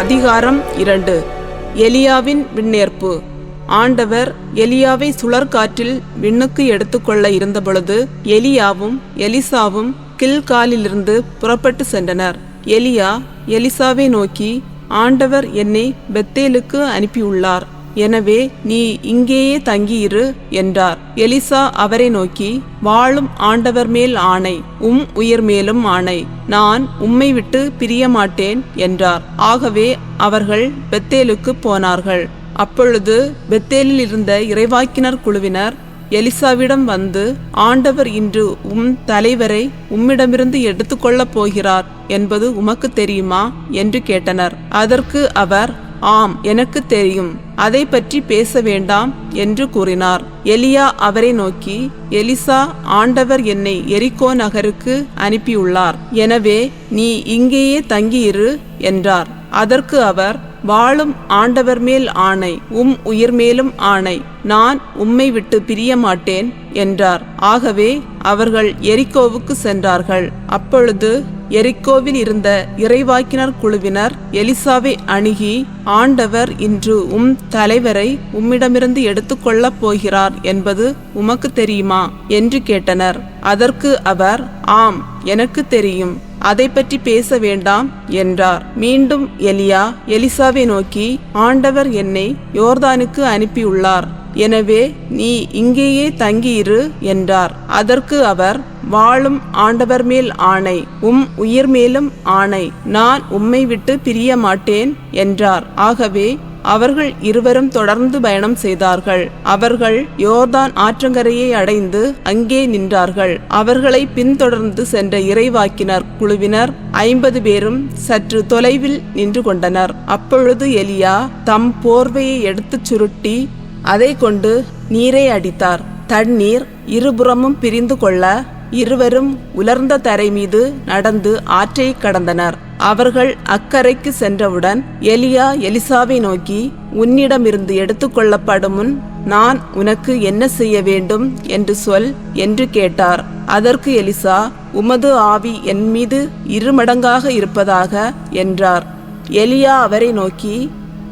அதிகாரம் 2. எலியாவின் விண்ணேற்பு. ஆண்டவர் எலியாவை சுழற்காற்றில் விண்ணுக்கு எடுத்துக்கொள்ள இருந்தபொழுது எலியாவும் எலிசாவும் கில்காலிலிருந்து புறப்பட்டு சென்றனர். எலியா எலிசாவை நோக்கி, ஆண்டவர் என்னை பெத்தேலுக்கு அனுப்பியுள்ளார், எனவே நீ இங்கேயே தங்கியிரு என்றார். எலிசா அவரை நோக்கி, வாழும் ஆண்டவர் மேல் ஆணை, உயிர் மேலும் ஆணை, நான் உம்மை விட்டு பிரிய மாட்டேன் என்றார். ஆகவே அவர்கள் பெத்தேலுக்கு போனார்கள். அப்பொழுது பெத்தேலில் இருந்த இறைவாக்கினர் குழுவினர் எலிசாவிடம் வந்து, ஆண்டவர் இன்று தலைவரை உம்மிடமிருந்து எடுத்துக்கொள்ளப் போகிறார் என்பது உமக்கு தெரியுமா என்று கேட்டனர். அதற்கு அவர், ஆம், எனக்கு தெரியும், அதை பற்றி பேச வேண்டாம் என்று கூறினார். எலியா அவரை நோக்கி, எலிசா, ஆண்டவர் என்னை எரிகோ நகருக்கு அனுப்பியுள்ளார், எனவே நீ இங்கேயே தங்கியிரு என்றார். அதற்கு அவர், வாழும் ஆண்டவர் மேல் ஆணை, உயிர் மேலும் ஆணை, நான் உம்மை விட்டு பிரிய மாட்டேன் என்றார். ஆகவே அவர்கள் எரிகோவுக்கு சென்றார்கள். அப்பொழுது எரிகோவில் இருந்த இறைவாக்கினர் குழுவினர் எலிசாவை அணுகி, ஆண்டவர் இன்று தலைவரை உம்மிடமிருந்து எடுத்துக்கொள்ளப் போகிறார் என்பது உமக்கு தெரியுமா என்று கேட்டனர். அதற்கு அவர், ஆம், எனக்கு தெரியும், அதை பற்றி பேச வேண்டாம் என்றார். மீண்டும் எலியா எலிசாவை நோக்கி, ஆண்டவர் என்னை யோர்தானுக்கு அனுப்பியுள்ளார், எனவே நீ இங்கேயே தங்கியிரு என்றார். அதற்கு அவர், வாழும் ஆண்டவர் மேல் ஆணை, உயிர் மேலும் ஆணை, நான் உம்மை விட்டு பிரிய மாட்டேன் என்றார். ஆகவே அவர்கள் இருவரும் தொடர்ந்து பயணம் செய்தார்கள். அவர்கள் யோர்தான் ஆற்றங்கரையை அடைந்து அங்கே நின்றார்கள். அவர்களை பின்தொடர்ந்து சென்ற இறைவாக்கினர் குழுவினர் 50 பேரும் சற்று தொலைவில் நின்று கொண்டனர். அப்பொழுது எலியா தம் போர்வையை எடுத்துச் சுருட்டி அதை கொண்டு நீரை அடித்தார். தண்ணீர் இருபுறமும் பிரிந்து கொள்ள இருவரும் உலர்ந்த தரை மீது நடந்து ஆற்றை கடந்தனர். அவர்கள் அக்கரைக்கு சென்றவுடன் எலியா எலிசாவை நோக்கி, உன்னிடமிருந்து எடுத்துக்கொள்ளப்படும் முன் நான் உனக்கு என்ன செய்ய வேண்டும் என்று சொல் என்று கேட்டார். அதற்கு எலிசா, உமது ஆவி என் மீது 2 மடங்காக இருப்பதாக என்றார். எலியா அவரை நோக்கி,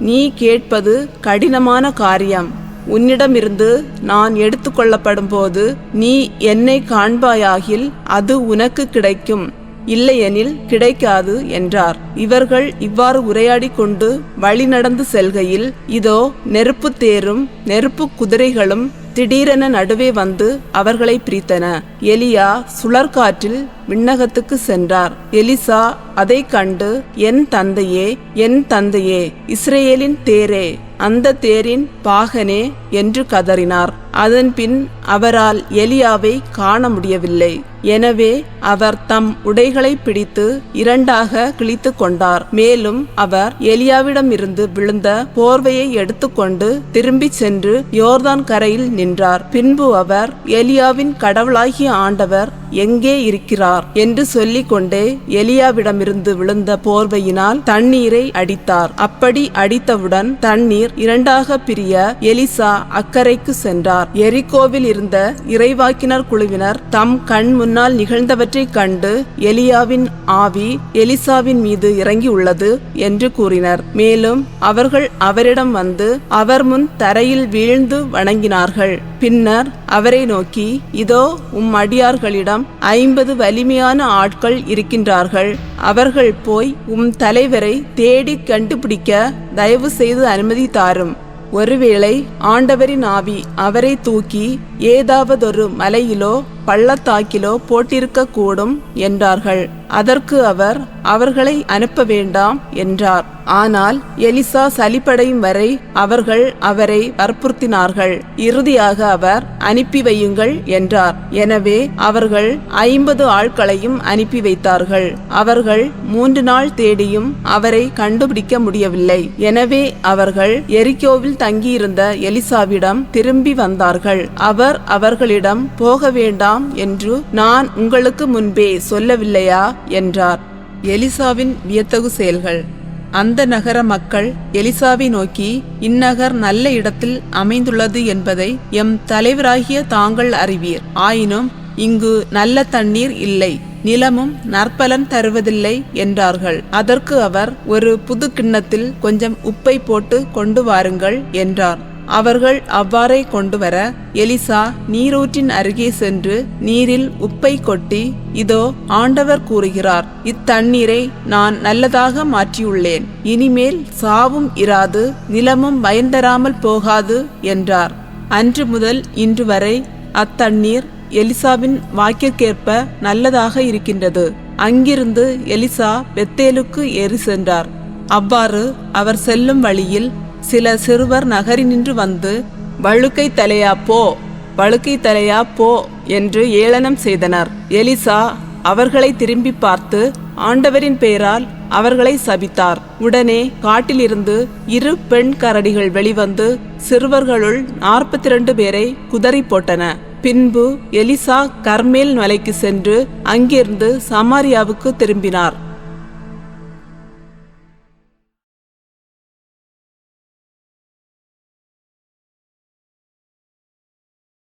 நீ கேட்பது கடினமான காரியம். உன்னிடமிருந்து நான் எடுத்துக்கொள்ளப்படும் போது நீ என்னை காண்பாயாகில் அது உனக்கு கிடைக்கும், இல்லையெனில் கிடைக்காது என்றார். இவர்கள் இவ்வாறு உரையாடி கொண்டு வழி நடந்து செல்கையில், இதோ நெருப்பு தேரும் நெருப்பு குதிரைகளும் திடீரென நடுவே வந்து அவர்களை பிரித்தன. எலியா சுழற்காற்றில் விண்ணகத்துக்கு சென்றார். எலிசா அதை கண்டு, என் தந்தையே, என் தந்தையே, இஸ்ரேலின் தேரே, அந்த தேரின் பாகனே என்று கதறினார். அதன் பின் அவரால் எலியாவை காண முடியவில்லை. எனவே அவர் தம் உடைகளை பிடித்து 2ஆக கிழித்து கொண்டார். மேலும் அவர் எலியாவிடம் இருந்து விழுந்த போர்வையை எடுத்துக்கொண்டு திரும்பி சென்று யோர்தான் கரையில் நின்றார். பின்பு அவர், எலியாவின் கடவுளாகிய ஆண்டவர் எங்கே இருக்கிறார் என்று சொல்லிக் கொண்டே எலியாவிடமிருந்து விழுந்த போர்வையினால் தண்ணீரை அடித்தார். அப்படி அடித்தவுடன் தண்ணீர் 2ஆக பிரிய எலிசா அக்கரைக்கு சென்றார். எரிகோவில் இருந்த இறைவாக்கினர் குழுவினர் தம் கண் முன்னால் நிகழ்ந்தவற்றை கண்டு, எலியாவின் ஆவி எலிசாவின் மீது இறங்கி உள்ளது என்று கூறினர். மேலும் அவர்கள் அவரிடம் வந்து அவர் முன் தரையில் வீழ்ந்து வணங்கினார்கள். பின்னர் அவரை நோக்கி, இதோ அடியார்களிடம் 50 வலிமையான ஆட்கள் இருக்கின்றார்கள். அவர்கள் போய் தலைவரை தேடி கண்டுபிடிக்க தயவு செய்து அனுமதி தாரும். ஒருவேளை ஆண்டவரின் ஆவி அவரை தூக்கி ஏதாவதொரு மலையிலோ பள்ளத்தாக்கிலோ போட்டிருக்க கூடும் என்றார்கள். அதற்கு அவர், அவர்களை அனுப்ப வேண்டாம் என்றார். ஆனால் எலிசா சலிப்படையும் வரை அவர்கள் அவரை வற்புறுத்தினார்கள். இறுதியாக அவர், அனுப்பி வையுங்கள் என்றார். எனவே அவர்கள் 50 ஆட்களையும் அனுப்பி வைத்தார்கள். அவர்கள் 3 நாள் தேடியும் அவரை கண்டுபிடிக்க முடியவில்லை. எனவே அவர்கள் எரிகோவில் தங்கியிருந்த எலிசாவிடம் திரும்பி வந்தார்கள். அவர் அவர்களிடம், போக வேண்டாம் என்று நான் உங்களுக்கு முன்பே சொல்லவில்லையா என்றார். எலிசாவின் வியத்தகு செயல்கள். அந்த நகர மக்கள் எலிசாவை நோக்கி, இந்நகர் நல்ல இடத்தில் அமைந்துள்ளது என்பதை எம் தலைவராகிய தாங்கள் அறிவீர். ஆயினும் இங்கு நல்ல தண்ணீர் இல்லை. நிலமும் நற்பலன் தருவதில்லை என்றார்கள். அதற்கு அவர், ஒரு புது கிண்ணத்தில் கொஞ்சம் உப்பை போட்டு கொண்டு வாருங்கள் என்றார். அவர்கள் அவ்வாறே கொண்டு வர, எலிசா நீரூற்றின் அருகே சென்று நீரில் உப்பை கொட்டி, இதோ ஆண்டவர் கூறுகிறார், இத்தண்ணீரை நான் நல்லதாக மாற்றியுள்ளேன். இனிமேல் சாவும் இராது, நிலமும் பயன்தராமல் போகாது என்றார். அன்று முதல் இன்று வரை அத்தண்ணீர் எலிசாவின் வாக்கிற்கேற்ப நல்லதாக இருக்கின்றது. அங்கிருந்து எலிசா பெத்தேலுக்கு ஏறி சென்றார். அவ்வாறு அவர் செல்லும் வழியில் சில சிறுவர் நகரினின்று வந்து, வழுக்கை தலையா போ, வழுக்கை தலையா போ என்று ஏளனம் செய்தனர். எலிசா அவர்களை திரும்பி பார்த்து ஆண்டவரின் பெயரால் அவர்களை சபித்தார். உடனே காட்டிலிருந்து 2 பெண் கரடிகள் வெளிவந்து சிறுவர்களுள் 42 பேரை குதறி போட்டன. பின்பு எலிசா கர்மேல் மலைக்கு சென்று அங்கிருந்து சமாரியாவுக்கு திரும்பினார்.